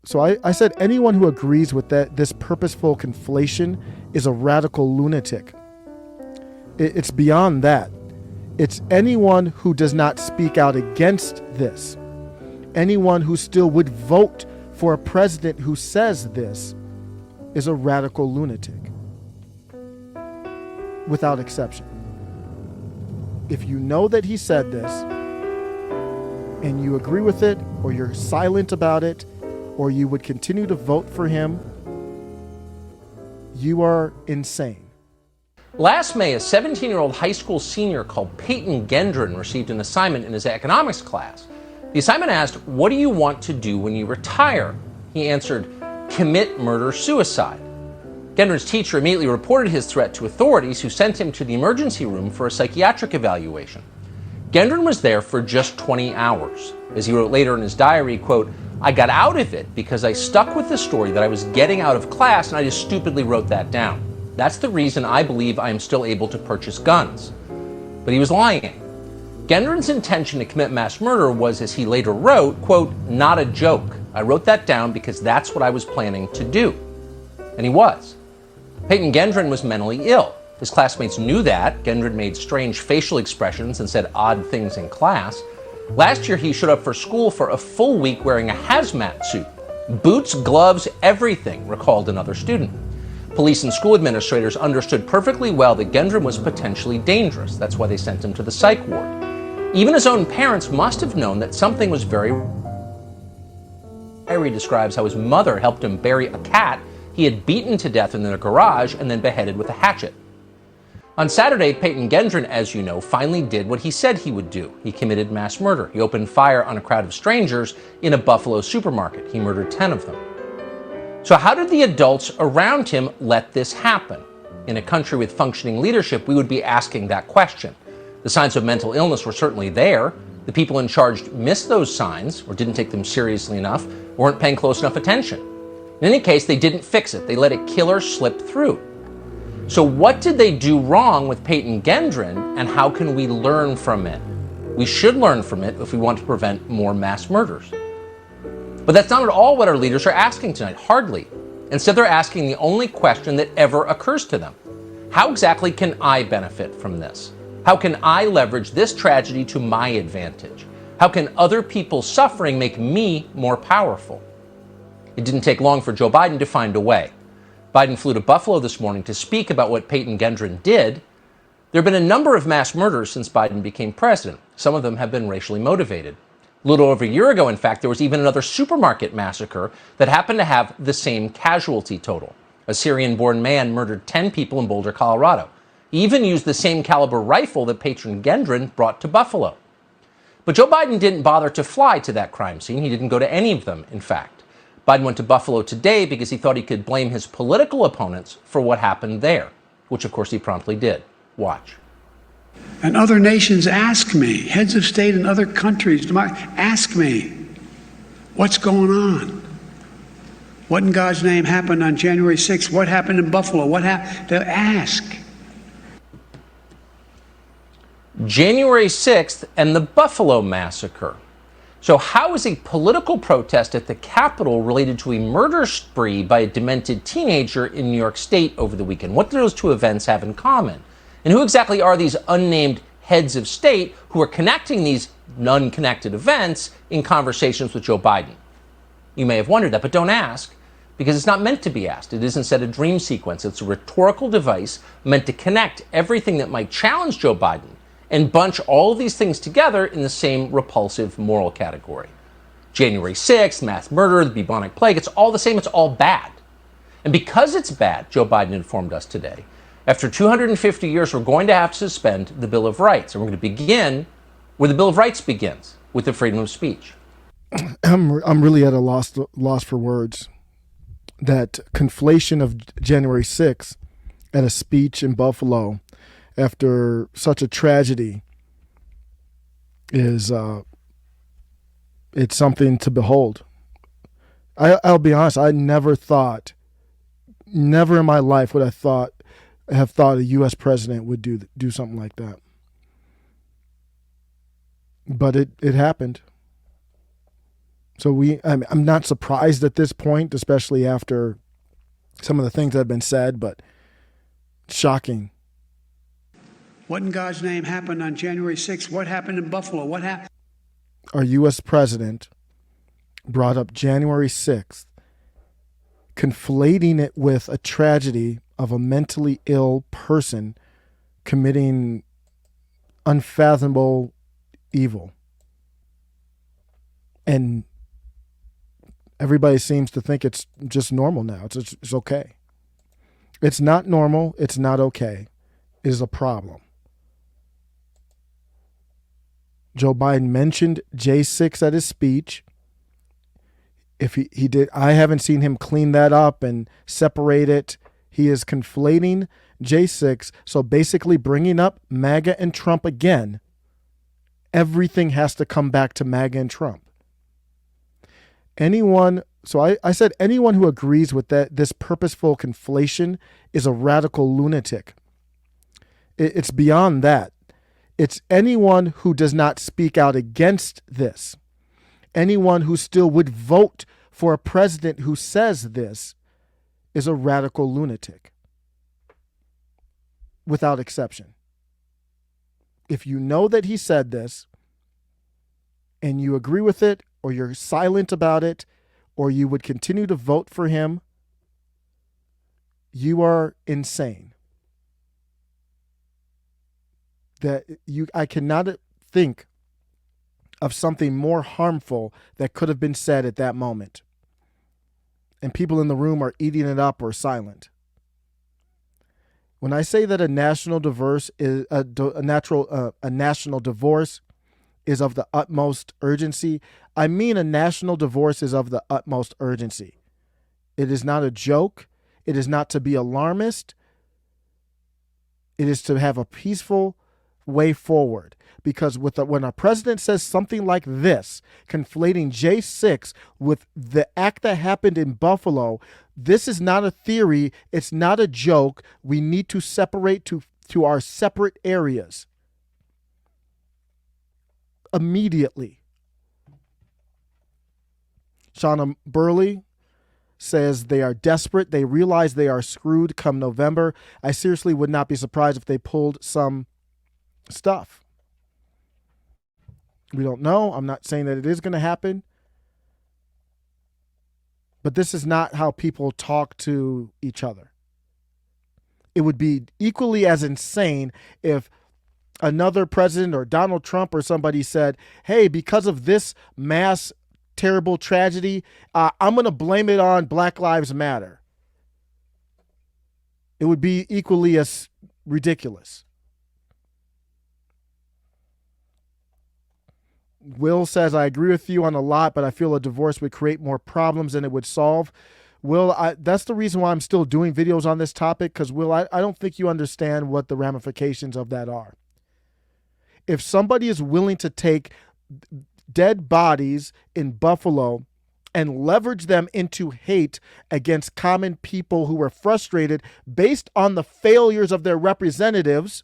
So I said anyone who agrees with this purposeful conflation is a radical lunatic. It's beyond that. It's anyone who does not speak out against this. Anyone who still would vote for a president who says this is a radical lunatic. Without exception. If you know that he said this, and you agree with it, or you're silent about it, or you would continue to vote for him, you are insane. Last May, a 17-year-old high school senior called Peyton Gendron received an assignment in his economics class. The assignment asked, "What do you want to do when you retire?" He answered, "Commit murder-suicide." Gendron's teacher immediately reported his threat to authorities, who sent him to the emergency room for a psychiatric evaluation. Gendron was there for just 20 hours. As he wrote later in his diary, quote, "I got out of it because I stuck with the story that I was getting out of class, and I just stupidly wrote that down. That's the reason I believe I am still able to purchase guns." But he was lying. Gendron's intention to commit mass murder was, as he later wrote, quote, "not a joke. I wrote that down because that's what I was planning to do." And he was. Peyton Gendron was mentally ill. His classmates knew that. Gendron made strange facial expressions and said odd things in class. Last year, he showed up for school for a full week wearing a hazmat suit. Boots, gloves, everything, recalled another student. Police and school administrators understood perfectly well that Gendron was potentially dangerous. That's why they sent him to the psych ward. Even his own parents must have known that something was very wrong. Diary describes how his mother helped him bury a cat he had beaten to death in their garage and then beheaded with a hatchet. On Saturday, Peyton Gendron, as you know, finally did what he said he would do. He committed mass murder. He opened fire on a crowd of strangers in a Buffalo supermarket. He murdered 10 of them. So how did the adults around him let this happen? In a country with functioning leadership, we would be asking that question. The signs of mental illness were certainly there. The people in charge missed those signs, or didn't take them seriously enough, weren't paying close enough attention. In any case, they didn't fix it. They let a killer slip through. So what did they do wrong with Peyton Gendron, and how can we learn from it? We should learn from it if we want to prevent more mass murders. But that's not at all what our leaders are asking tonight, hardly. Instead, they're asking the only question that ever occurs to them. How exactly can I benefit from this? How can I leverage this tragedy to my advantage? How can other people's suffering make me more powerful? It didn't take long for Joe Biden to find a way. Biden flew to Buffalo this morning to speak about what Peyton Gendron did. There have been a number of mass murders since Biden became president. Some of them have been racially motivated. A little over a year ago, in fact, there was even another supermarket massacre that happened to have the same casualty total. A Syrian-born man murdered 10 people in Boulder, Colorado. He even used the same caliber rifle that Peyton Gendron brought to Buffalo. But Joe Biden didn't bother to fly to that crime scene. He didn't go to any of them, in fact. Biden went to Buffalo today because he thought he could blame his political opponents for what happened there, which of course he promptly did. Watch. And other nations ask me, heads of state in other countries, ask me, what's going on? What in God's name happened on January 6th? What happened in Buffalo? What happened? They'll ask. January 6th and the Buffalo massacre. So how is a political protest at the Capitol related to a murder spree by a demented teenager in New York State over the weekend? What do those two events have in common? And who exactly are these unnamed heads of state who are connecting these unconnected events in conversations with Joe Biden? You may have wondered that, but don't ask, because it's not meant to be asked. It is instead a dream sequence. It's a rhetorical device meant to connect everything that might challenge Joe Biden and bunch all of these things together in the same repulsive moral category. January 6th, mass murder, the bubonic plague, it's all the same, it's all bad. And because it's bad, Joe Biden informed us today, after 250 years, we're going to have to suspend the Bill of Rights. And we're going to begin where the Bill of Rights begins, with the freedom of speech. I'm really at a loss for words. That conflation of January 6th at a speech in Buffalo after such a tragedy is it's something to behold. I'll be honest, I never in my life would have thought a U.S. president would do something like that. But it happened. So I'm not surprised at this point, especially after some of the things that have been said, but it's shocking. What in God's name happened on January 6th? What happened in Buffalo? What happened? Our U.S. president brought up January 6th, conflating it with a tragedy of a mentally ill person committing unfathomable evil. And everybody seems to think it's just normal now. It's okay. It's not normal. It's not okay. It is a problem. Joe Biden mentioned J6 at his speech. If he did, I haven't seen him clean that up and separate it. He is conflating J6. So basically bringing up MAGA and Trump again. Everything has to come back to MAGA and Trump. I said anyone who agrees with this purposeful conflation is a radical lunatic. It's beyond that. It's anyone who does not speak out against this. Anyone who still would vote for a president who says this is a radical lunatic. Without exception. If you know that he said this and you agree with it, or you're silent about it, or you would continue to vote for him, you are insane. I cannot think of something more harmful that could have been said at that moment. And people in the room are eating it up or silent. When I say that a national divorce is of the utmost urgency, I mean a national divorce is of the utmost urgency. It is not a joke. It is not to be alarmist. It is to have a peaceful way forward. Because when a president says something like this, conflating J6 with the act that happened in Buffalo, this is not a theory. It's not a joke. We need to separate to our separate areas immediately. Shauna Burley says they are desperate. They realize they are screwed come November. I seriously would not be surprised if they pulled some stuff. We don't know. I'm not saying that it is going to happen. But this is not how people talk to each other. It would be equally as insane if another president or Donald Trump or somebody said, hey, because of this mass terrible tragedy, I'm going to blame it on Black Lives Matter. It would be equally as ridiculous. Will says, I agree with you on a lot, but I feel a divorce would create more problems than it would solve. Will, that's the reason why I'm still doing videos on this topic, because Will, I don't think you understand what the ramifications of that are. If somebody is willing to take dead bodies in Buffalo and leverage them into hate against common people who were frustrated based on the failures of their representatives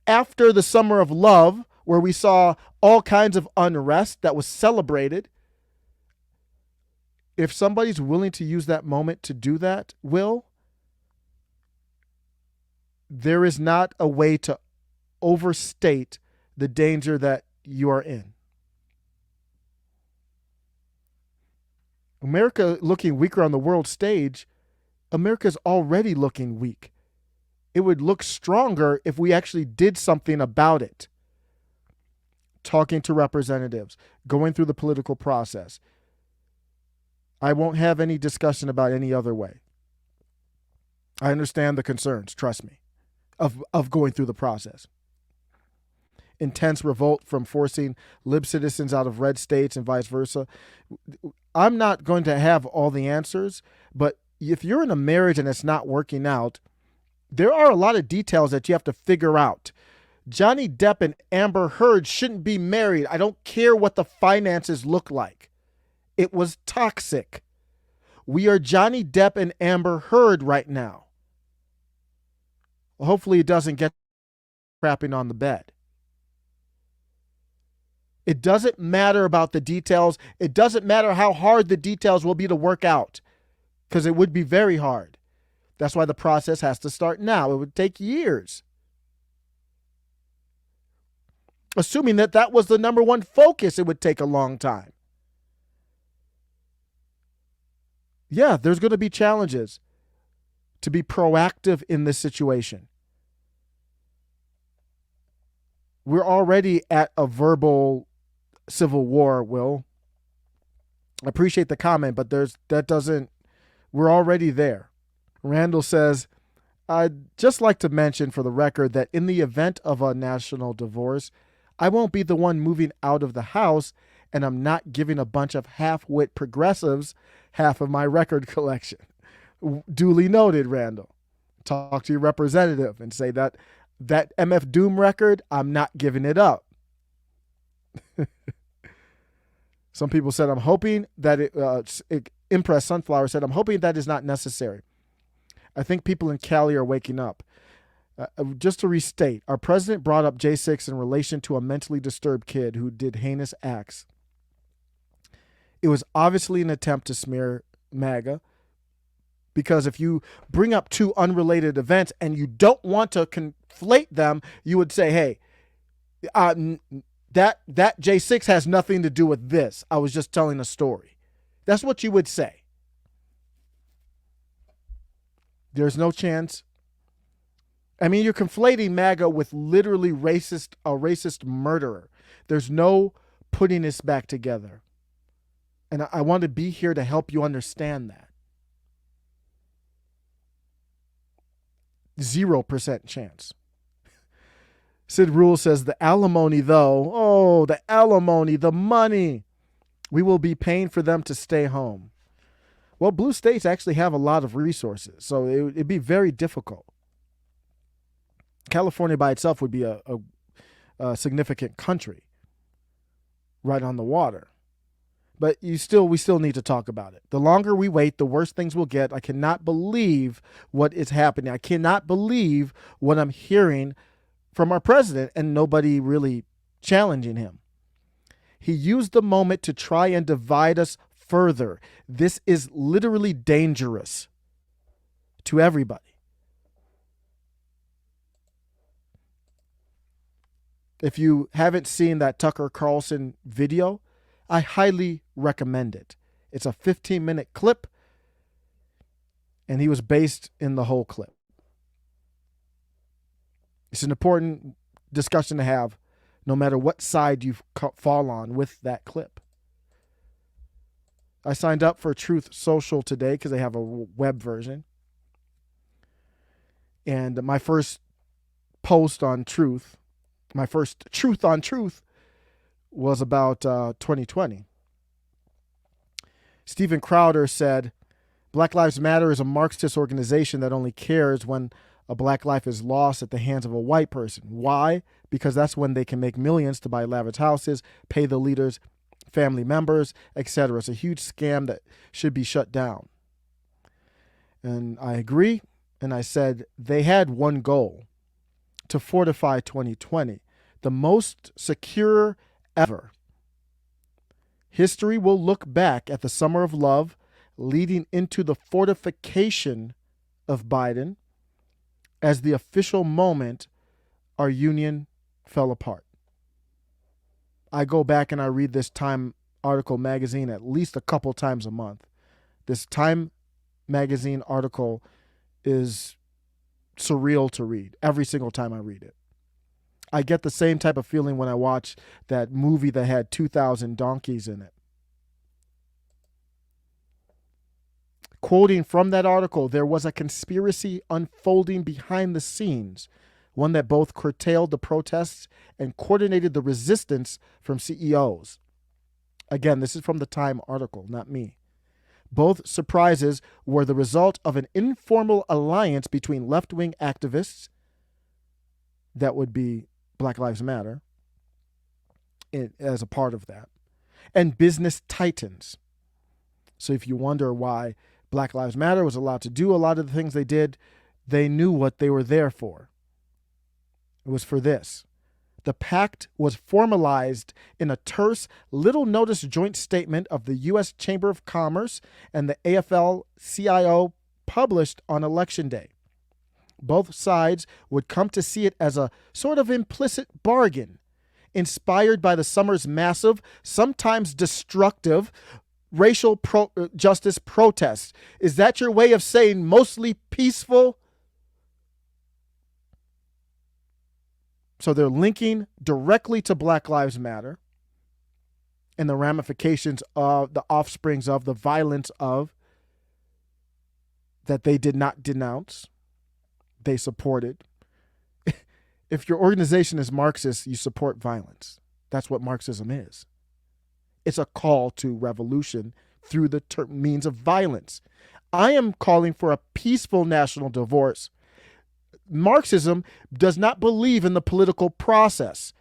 after the Summer of Love, where we saw all kinds of unrest that was celebrated. If somebody's willing to use that moment to do that, Will, there is not a way to overstate the danger that you are in. America looking weaker on the world stage, America's already looking weak. It would look stronger if we actually did something about it. Talking to representatives, going through the political process. I won't have any discussion about any other way. I understand the concerns, trust me, of going through the process. Intense revolt from forcing lib citizens out of red states and vice versa. I'm not going to have all the answers, but if you're in a marriage and it's not working out, there are a lot of details that you have to figure out. Johnny Depp and Amber Heard shouldn't be married. I don't care what the finances look like. It was toxic. We are Johnny Depp and Amber Heard right now. Well, hopefully it doesn't get crapping on the bed. It doesn't matter about the details. It doesn't matter how hard the details will be to work out, because it would be very hard. That's why the process has to start now. It would take years. Assuming that that was the number one focus, it would take a long time. Yeah, there's going to be challenges to be proactive in this situation. We're already at a verbal civil war, Will. I appreciate the comment, but we're already there. Randall says, I'd just like to mention for the record that in the event of a national divorce, I won't be the one moving out of the house, and I'm not giving a bunch of half-wit progressives half of my record collection. Duly noted, Randall. Talk to your representative and say that MF Doom record, I'm not giving it up. Some people said, I'm hoping that Impress Sunflower said, I'm hoping that is not necessary. I think people in Cali are waking up. Just to restate, our president brought up J6 in relation to a mentally disturbed kid who did heinous acts. It was obviously an attempt to smear MAGA, because if you bring up two unrelated events and you don't want to conflate them, you would say, hey, that J6 has nothing to do with this. I was just telling a story. That's what you would say. There's no chance. I mean, you're conflating MAGA with literally a racist murderer. There's no putting this back together. And I want to be here to help you understand that. 0% chance. Sid Rule says, the alimony, though. Oh, the alimony, the money. We will be paying for them to stay home. Well, blue states actually have a lot of resources, so it'd be very difficult. California by itself would be a significant country right on the water. But we still need to talk about it. The longer we wait, the worse things will get. I cannot believe what is happening. I cannot believe what I'm hearing from our president and nobody really challenging him. He used the moment to try and divide us further. This is literally dangerous to everybody. If you haven't seen that Tucker Carlson video, I highly recommend it. It's a 15-minute clip, and he was based in the whole clip. It's an important discussion to have, no matter what side you fall on with that clip. I signed up for Truth Social today because they have a web version. And my first post on Truth, my first Truth on Truth, was about 2020. Steven Crowder said, Black Lives Matter is a Marxist organization that only cares when a black life is lost at the hands of a white person. Why? Because that's when they can make millions to buy lavish houses, pay the leaders, family members, etc. It's a huge scam that should be shut down. And I agree. And I said they had one goal: to fortify 2020, the most secure ever. History will look back at the summer of love leading into the fortification of Biden as the official moment our union fell apart. I go back and I read this Time article magazine at least a couple times a month. This Time magazine article is surreal to read every single time I read it. I get the same type of feeling when I watch that movie that had 2,000 donkeys in it. Quoting from that article, there was a conspiracy unfolding behind the scenes, one that both curtailed the protests and coordinated the resistance from CEOs. Again, this is from the Time article, not me. Both surprises were the result of an informal alliance between left-wing activists, that would be Black Lives Matter, as a part of that, and business titans. So if you wonder why Black Lives Matter was allowed to do a lot of the things they did, they knew what they were there for. It was for this. The pact was formalized in a terse, little-notice joint statement of the U.S. Chamber of Commerce and the AFL-CIO published on Election Day. Both sides would come to see it as a sort of implicit bargain, inspired by the summer's massive, sometimes destructive, racial justice protests. Is that your way of saying mostly peaceful? So they're linking directly to Black Lives Matter and the ramifications of the offsprings of the violence of that they did not denounce, they supported. If your organization is Marxist, you support violence. That's what Marxism is. It's a call to revolution through the means of violence. I am calling for a peaceful national divorce. Marxism does not believe in the political process,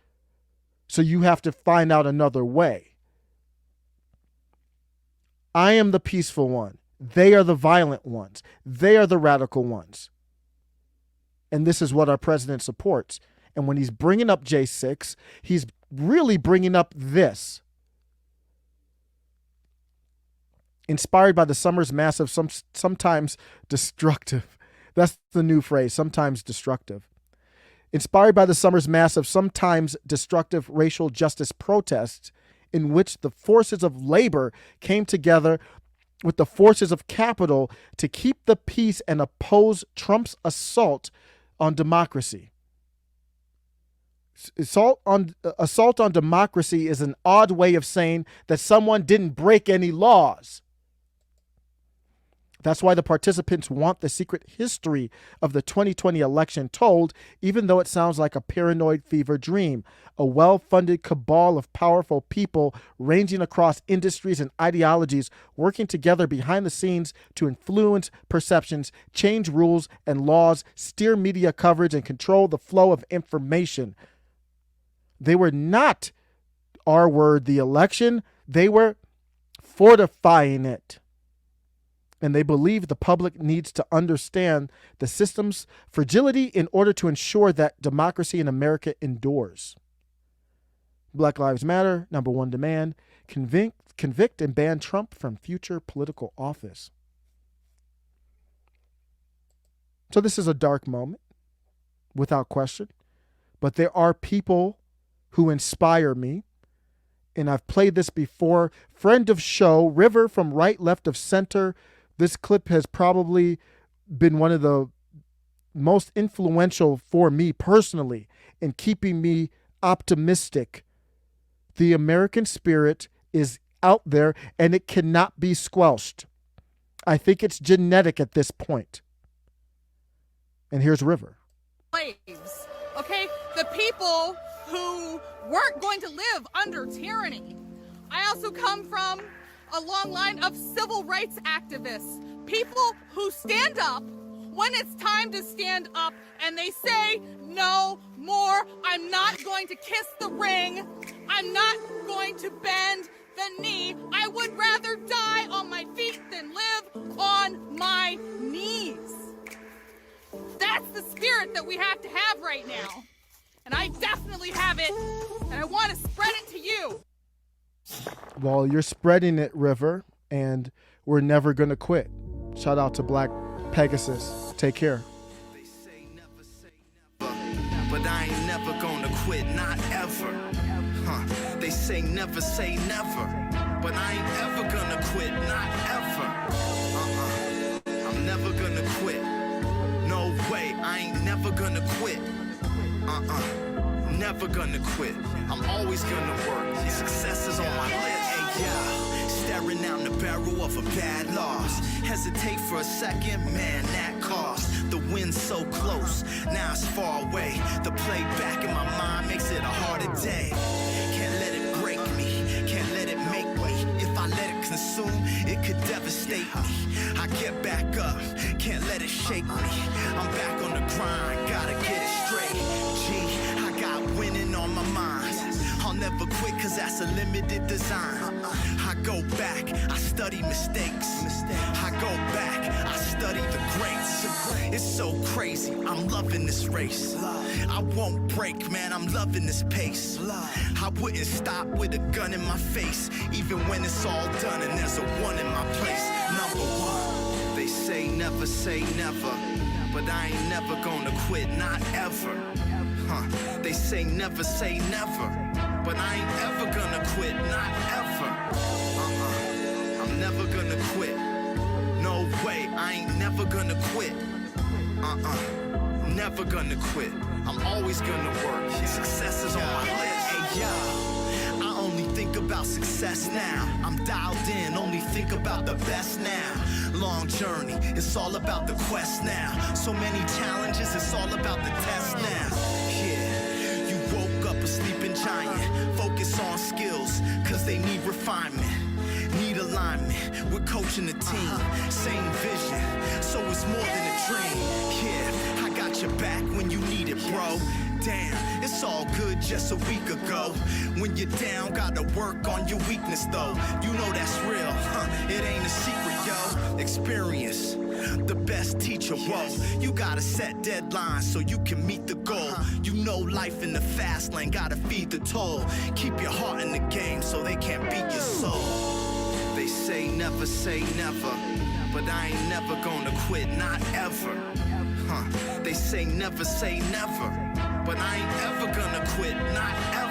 so you have to find out another way. I am the peaceful one. They are the violent ones. They are the radical ones. And this is what our president supports. And when he's bringing up J6, he's really bringing up this. Inspired by the summer's massive, sometimes destructive. That's the new phrase, sometimes destructive. Inspired by the summer's massive, sometimes destructive racial justice protests in which the forces of labor came together with the forces of capital to keep the peace and oppose Trump's assault on democracy. Assault on democracy is an odd way of saying that someone didn't break any laws. That's why the participants want the secret history of the 2020 election told, even though it sounds like a paranoid fever dream, a well-funded cabal of powerful people ranging across industries and ideologies working together behind the scenes to influence perceptions, change rules and laws, steer media coverage, and control the flow of information. They were not the election. They were fortifying it. And they believe the public needs to understand the system's fragility in order to ensure that democracy in America endures. Black Lives Matter, number one demand, convict and ban Trump from future political office. So this is a dark moment, without question. But there are people who inspire me. And I've played this before. Friend of show, River from Right, Left of Center. This clip has probably been one of the most influential for me personally in keeping me optimistic. The American spirit is out there and it cannot be squelched. I think it's genetic at this point. And here's River. Slaves, okay? The people who weren't going to live under tyranny. I also come from a long line of civil rights activists, people who stand up when it's time to stand up and they say no more. I'm not going to kiss the ring. I'm not going to bend the knee. I would rather die on my feet than live on my knees. That's the spirit that we have to have right now. And I definitely have it, and I want to spread it to you. Well, you're spreading it, River, and we're never going to quit. Shout out to Black Pegasus. Take care. They say never say never, but I ain't never gonna quit, not ever. They say never but I ain't ever gonna quit, not ever. I'm never gonna quit. No way, I ain't never gonna quit. Never gonna quit. I'm always gonna work. Success is on my list. Hey, yeah. Staring down the barrel of a bad loss. Hesitate for a second, man, that cost. The wind's so close, now it's far away. The playback in my mind makes it a harder day. Can't let it break me, can't let it make me. If I let it consume, it could devastate me. I get back up, can't let it shake me. I'm back on the grind, gotta get it straight. Gee, I got winning on my mind. I'll never quit cause that's a limited design. I go back, I study mistakes. I go back, I study the greats. It's so crazy, I'm loving this race. I won't break, man, I'm loving this pace. I wouldn't stop with a gun in my face, even when it's all done and there's a one in my place. Number one, they say never, but I ain't never gonna quit, not ever. They say never, but I ain't ever gonna quit, not ever. I'm never gonna quit. No way, I ain't never gonna quit. I'm never gonna quit. I'm always gonna work. Success is on my list. Hey, yo, I only think about success now. I'm dialed in, only think about the best now. Long journey, it's all about the quest now. So many challenges, it's all about the test now. Yeah, you woke up a sleeping giant. Focus on skills, cause they need refinement. Need alignment, we're coaching the team. Same vision, so it's more than a dream. Yeah, I got your back when you need it, bro. Damn, it's all good just a week ago. When you're down, gotta work on your weakness though. You know that's real, it ain't a secret, yo. Experience, the best teacher, whoa. You gotta set deadlines so you can meet the goal. You know life in the fast lane, gotta feed the toll. Keep your heart in the game so they can't beat your soul. They say never, but I ain't never gonna quit, not ever. They say never, but I ain't ever gonna quit, not ever.